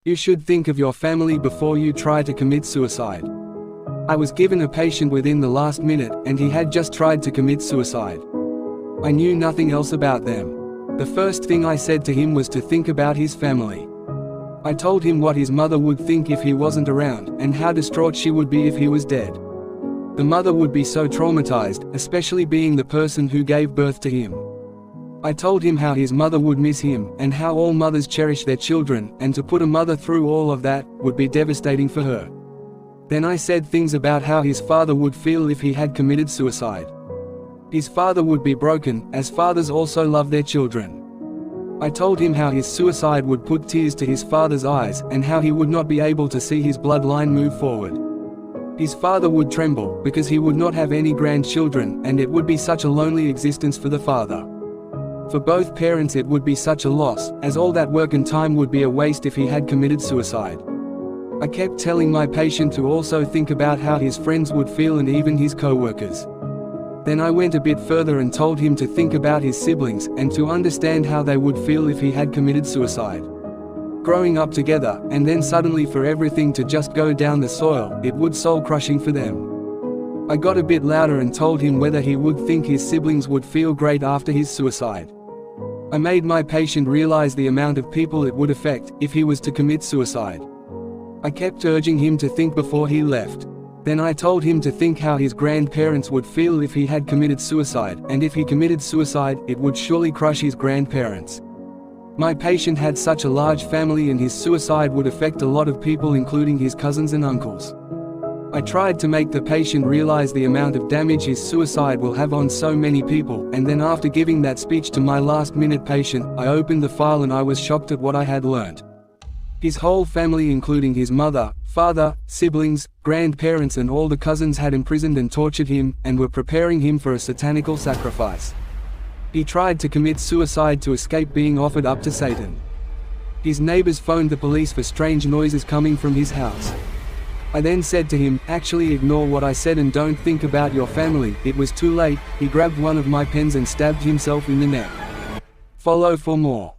You should think of your family before you try to commit suicide. I was given a patient within the last minute, and he had just tried to commit suicide. I knew nothing else about them. The first thing I said to him was to think about his family. I told him what his mother would think if he wasn't around, and how distraught she would be if he was dead. The mother would be so traumatized, especially being the person who gave birth to him. I told him how his mother would miss him, and how all mothers cherish their children, and to put a mother through all of that would be devastating for her. Then I said things about how his father would feel if he had committed suicide. His father would be broken, as fathers also love their children. I told him how his suicide would put tears to his father's eyes, and how he would not be able to see his bloodline move forward. His father would tremble, because he would not have any grandchildren, and it would be such a lonely existence for the father. For both parents it would be such a loss, as all that work and time would be a waste if he had committed suicide. I kept telling my patient to also think about how his friends would feel, and even his co-workers. Then I went a bit further and told him to think about his siblings, and to understand how they would feel if he had committed suicide. Growing up together, and then suddenly for everything to just go down the soil, it would soul-crushing for them. I got a bit louder and told him whether he would think his siblings would feel great after his suicide. I made my patient realize the amount of people it would affect, if he was to commit suicide. I kept urging him to think before he left. Then I told him to think how his grandparents would feel if he had committed suicide, and if he committed suicide, it would surely crush his grandparents. My patient had such a large family, and his suicide would affect a lot of people, including his cousins and uncles. I tried to make the patient realize the amount of damage his suicide will have on so many people, and then after giving that speech to my last-minute patient, I opened the file and I was shocked at what I had learned. His whole family, including his mother, father, siblings, grandparents and all the cousins, had imprisoned and tortured him, and were preparing him for a satanical sacrifice. He tried to commit suicide to escape being offered up to Satan. His neighbors phoned the police for strange noises coming from his house. I then said to him, actually ignore what I said and don't think about your family. It was too late. He grabbed one of my pens and stabbed himself in the neck. Follow for more.